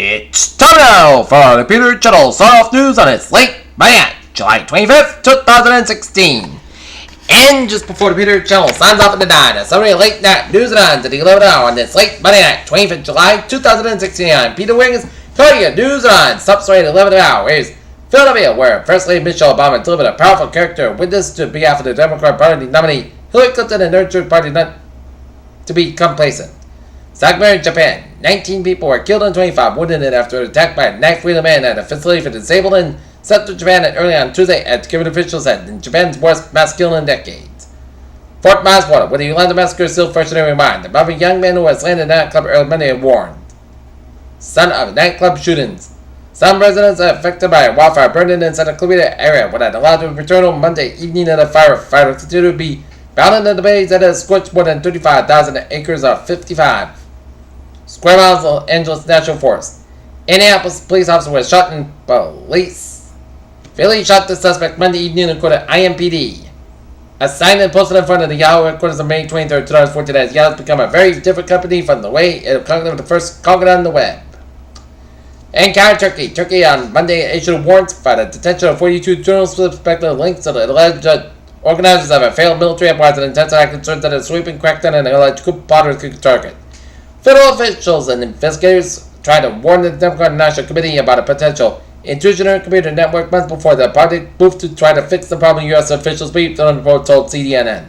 It's time now for the Peter Channel Soft News on its late Monday, July 25th, 2016. And just before the Peter Channel signs off at the 9, a summary of late night news and on to the 11th hour on this late Monday night, 25th July 2016. I'm Peter Wiggins, telling you news on subsequent 11th hour is Philadelphia, where First Lady Michelle Obama delivered a powerful character witness to behalf of the Democrat Party nominee Hillary Clinton and urged the party not to be complacent. Sakura, Japan. 19 people were killed and 25 wounded after an attack by a knife-wielding man at a facility for disabled in central Japan early on Tuesday, as government officials said, in Japan's worst mass killing in decades. Fort Massachusetts, where the Yolanda massacre is still fresh in every mind, above a young man who was slain in a nightclub early Monday and warned. Son of nightclub shootings. Some residents affected by a wildfire burned in the Santa Clarita area when it allowed to return on Monday evening at a firefighter continued to be bound in the blaze that has scorched more than 35,000 acres of 55 square miles of Los Angeles National Forest. Indianapolis police officer was shot in police. Philly shot the suspect Monday evening according to IMPD. A sign and posted in front of the Yahoo headquarters on May 23, 2014 as Yahoo has become a very different company from the way it conquered the first conquered on the web. And counter Turkey. Turkey on Monday issued warrants for the detention of 42 journalists suspected of links to the alleged organizers of a failed military uprising and intensified concerns that a sweeping crackdown and alleged coup plotters could target. Federal officials and investigators tried to warn the Democratic National Committee about a potential intrusion in a computer network months before the party moved to try to fix the problem. U.S. officials briefed on the report told CNN.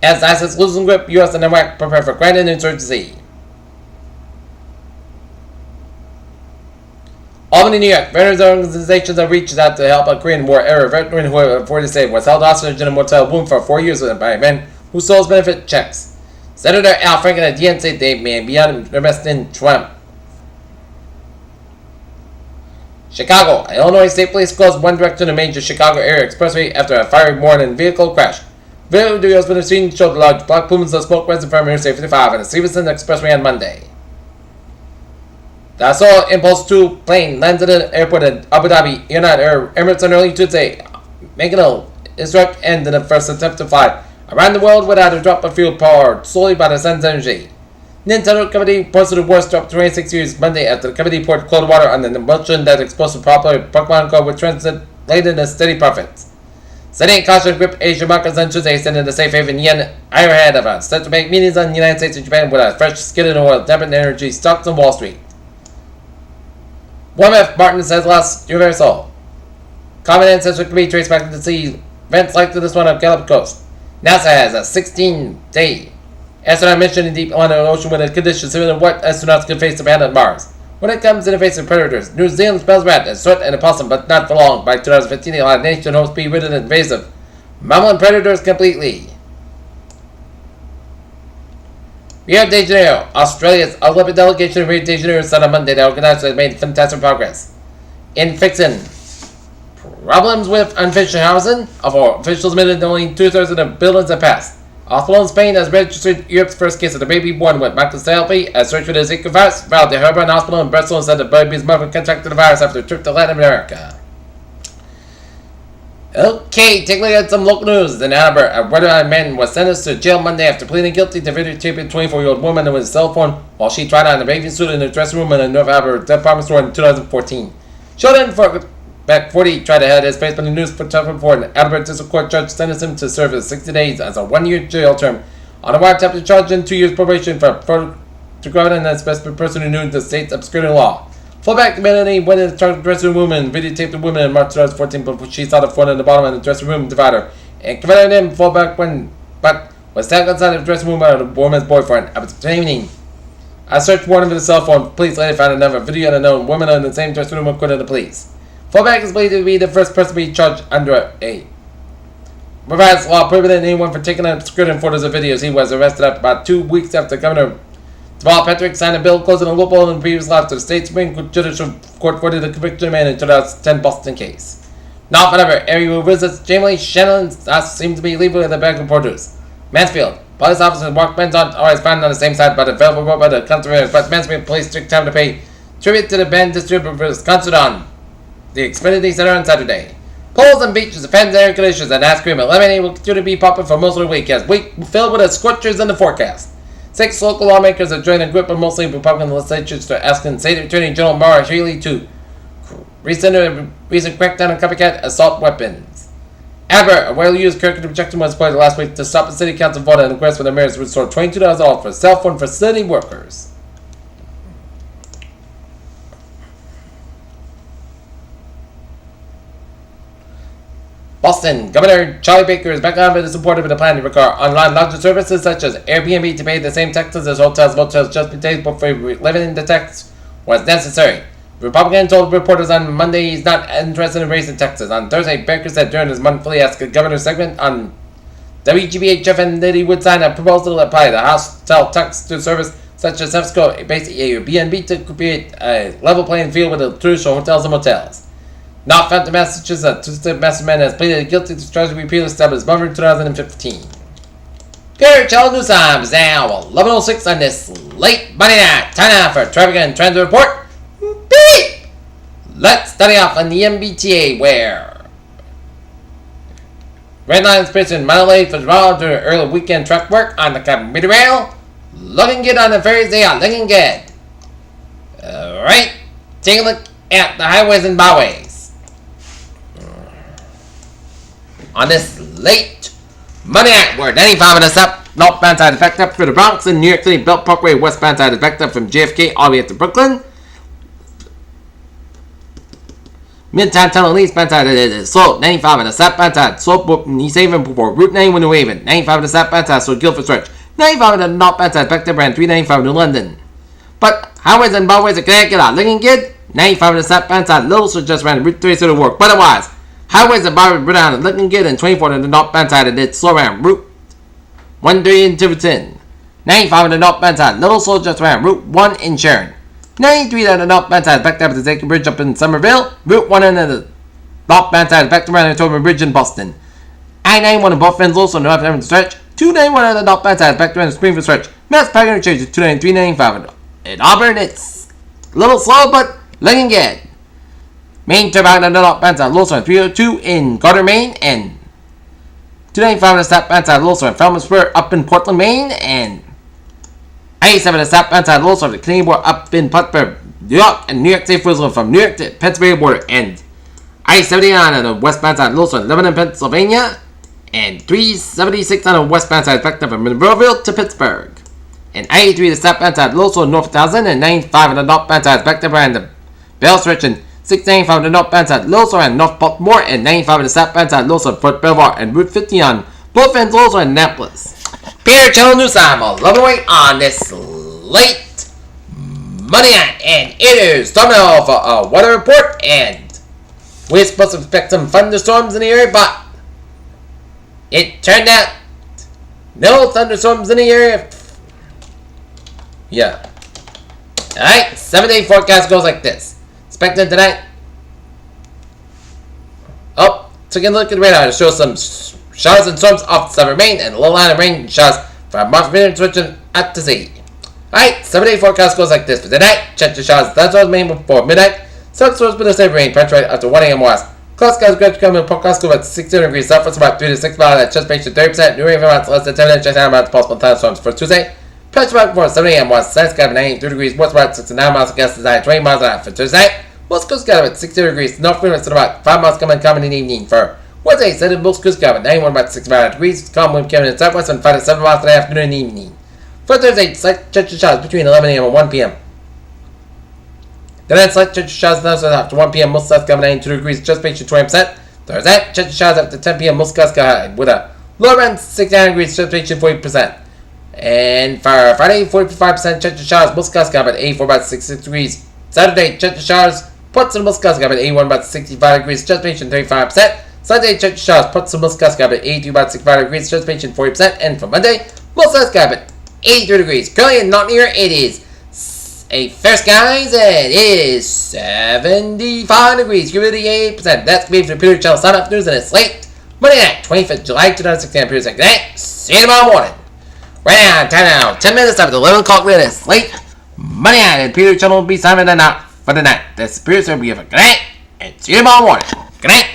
As ISIS losing grip, U.S. and Iraq prepare for grand insurgency. Albany, New York. Veterans organizations have reached out to help a Korean War era veteran who, before they say, was held hostage in a motel room for 4 years by men whose souls benefit checks. Senator Al Franken at DNC said they may be invested in Trump. Chicago. Illinois State Police closed one direction of major Chicago area expressway after a fiery morning vehicle crash. Videos been seen showed large black plumes of smoke rising from Interstate 55 and the Stevenson Expressway on Monday. The Dassault Impulse 2 plane landed at an airport in Abu Dhabi, United Emirates on early Tuesday, making a historic end in the first attempt to fly around the world without a drop of fuel powered solely by the sun's energy. Nintendo Committee posted the worst drop 26 years Monday after the committee poured cold water on the emulsion that exposed the popular Pokemon Go, which translated into steady profits. Setting caution grip Asian markets on Tuesday, sending the safe haven yen higher ahead of us, set to make meetings on the United States and Japan with a fresh skidded oil, dampened energy stocks on Wall Street. F. Martin says lost universal. Common sensor can be traced back to see events like this one on Gallup Coast. NASA has a 16-day astronaut mission in deep Atlantic Ocean with a condition similar to what astronauts can face to land on Mars. When it comes to the face of predators, New Zealand spells rat and sweat and a possum, but not for long. By 2015, the United Nations hopes to be rid of invasive mammalian predators completely. Rio de Janeiro. Australia's Olympic delegation in Rio de Janeiro said on Monday that organizers have made fantastic progress in fixing problems with unfinished housing. Officials admitted that only 2/3 of the buildings have passed. Hospital in Spain has registered Europe's first case of the baby born with microcephaly, a search for the Zika virus. While the Herban Hospital in Bristol said the baby's mother contracted the virus after a trip to Latin America. Okay, take a look at some local news. In Ann Arbor, a red-eyed man was sentenced to jail Monday after pleading guilty to videotaping a 24-year-old woman with a cell phone while she tried on a bathing suit in a dressing room in a North Arbor department store in 2014. Sheldon back 40 tried to head his face on the news photographer before an Ann Arbor District Court judge sentenced him to serve 60 days as a 1-year jail term on a wiretap charge and 2 years probation for photographing an specific person who knew the state's obscuring law. Fullback Melanie went in the dressing room and videotaped the woman in March 2014 before she saw the phone in the bottom of the dressing room divider and confronted him. Fullback but was standing outside the dressing room by the woman's boyfriend. Obtaining a search warrant for the cell phone, police later found another video of an unknown woman in the same dressing room according to the police. Fullback is believed to be the first person to be charged under a revised law prohibiting anyone from taking unscreened photos or videos. He was arrested after about 2 weeks after Governor Deval Patrick signed a bill closing a loophole in the previous law to the state Supreme Judicial Court for the conviction of man in 2010 Boston case. Not whenever area who visits Jamie Shannon's house seems to be leaving with a bag of produce. Mansfield. Police officers walked Ben's on always found on the same side, but available by the conservators. But Mansfield police took time to pay tribute to the band distributor for his concert on the Xfinity Center on Saturday. Pools and beaches, fans, air conditioners, and ice cream and lemonade will continue to be popular for most of the week as week filled with scorchers in the forecast. 6 local lawmakers have joined a group of mostly Republican legislatures to asking State Attorney General Maura Healey to rescind a recent crackdown on copycat assault weapons. However, a well-used curriculum objection was put last week to stop the city council vote on the request for the mayors to restore $22,000 for cell phone facility workers. Boston Governor Charlie Baker is back on with the support of the plan to require online lodging services such as Airbnb to pay the same taxes as hotels, motels just paid before living in the tax was necessary. The Republican told reporters on Monday he's not interested in raising taxes. On Thursday, Baker said during his monthly Ask the Governor segment on WGBHFN that he would sign a proposal to apply the hotel tax to service such as Airbnb to create a level playing field with the traditional hotels and motels. Not found in Massachusetts, a twisted masterman has pleaded guilty to charge of repeal established November 2015. Good Channel News Time is now 11:06 on this late Monday night. Time now for traffic and transit report. Beep! Let's study off on the MBTA where red lines prison mile late for tomorrow during early weekend truck work on the commuter rail. Looking good on the Thursday, looking good. Alright, take a look at the highways and byways. On this late Monday night, where 95 and up, northbound side is backed up for the Bronx and New York City Belt Parkway, westbound side is backed up from JFK all the way up to Brooklyn. Midtown Tunnel eastbound side is slow, 95 and the southbound side, slow East Haven before Route 91 to Haven, 95 and the southbound side, so Guilford Stretch, 95 and the northbound side backed up around 395 to London. But highways and byways of Connecticut are looking good, 95 and the southbound side, little so just around Route 3 to work, but otherwise, highways and byways are looking good, and 24 on the northbound side and it's slow around Route 13 in Tiverton. 95 on the northbound side, little slow just around Route 1 in Sharon. 93 on the northbound side, backed up to the Jacob Bridge up in Somerville. Route 1 on the northbound side, backed around the Tobin Bridge in Boston. I-91 in both ends also northbound stretch. 291 on the northbound side, backed around the Springfield stretch. Mass Parking Interchange is 293, 95. In Auburn, it's a little slow, but looking good. Main turnabout on the northbound side, Lowell on 302 in Gardner, Maine, and 295 on the southbound side, Lowell on Falmouth Square up in Portland, Maine, and 87 on the southbound side, Lowell on the Canadian border up in Plattsburgh, New York, and New York State Frizzle from New York to Pennsylvania border, and I-79 on the westbound side, Lowell on Lebanon, Pennsylvania, and 376 on the westbound side, backed up from Monroeville to Pittsburgh, and I-83 the southbound side, Lowell on North 1000, and 95 on the northbound side, backed up around the Bell Stretch, and 695 on the northbound side, Lowell and North Baltimore, and 95 on the southbound side, Lowell Fort Belvoir, and Route 50 on both ends, Lowell and Annapolis. Peter Channel News Time, 11:08 on this late Monday night, and it is time now for a weather report, and we're supposed to expect some thunderstorms in the area, but it turned out no thunderstorms in the area. Yeah. Alright, 7-day forecast goes like this. Expected tonight. Oh, taking a look at the radar. It shows some showers and storms off the southern Maine and a low line of rain showers from March Minute switching at the sea. Alright, 7-day forecast goes like this. For tonight, check the showers. That's what Maine before midnight. Some storms with a steady rain. Penetrate after 1 a.m. west. Cloud skies gradually coming in forecast about 60 degrees south. It's about 3 to 6 miles at chest range to 30%. New rain amounts less than 10 minutes. Just down about possible thunderstorms for Tuesday. Penetrate about before 7 a.m. west. Sunny sky at 93 degrees. West about 69 miles against the design. 20 miles an hour for Tuesday. West Coast sky at 60 degrees. North wind at about 5 miles coming in the evening for Wednesday. Sunday West Coast sky at 91 about 65 degrees. Calm wind coming in southwest and 5 to 7 miles in the afternoon and evening. For Thursday, slight chance of showers between 11 a.m. and 1 p.m. Then slight chance of showers after 1 p.m. Most skies coming 92 degrees. Just patient 20%. Thursday, chance of showers after 10 p.m. Most skies sky with a low around 69 degrees. Just patient 40%. And for Friday, 45% chance of showers. Most skies sky at 84 about 66 degrees. Saturday, chance of showers. Ports and Muscats got at 81 about 65 degrees, just patient 35%. Sunday, church showers, Ports and Muscats got at 82 about 65 degrees, just patient 40%. And for Monday, Muscats got at 83 degrees. Currently not near, it is a fair skies, and it is 75 degrees, humidity 8%. That's going to be for Peter Channel Sign Up News, and it's late Monday night, 25th July 2016. Peter saying good night, see you tomorrow morning. Right now, time now, 10 minutes after the 11 o'clock minute, it's late Monday night, and Peter Channel will be signing out for the night. This appears to be a good night, and see you tomorrow morning. Good night.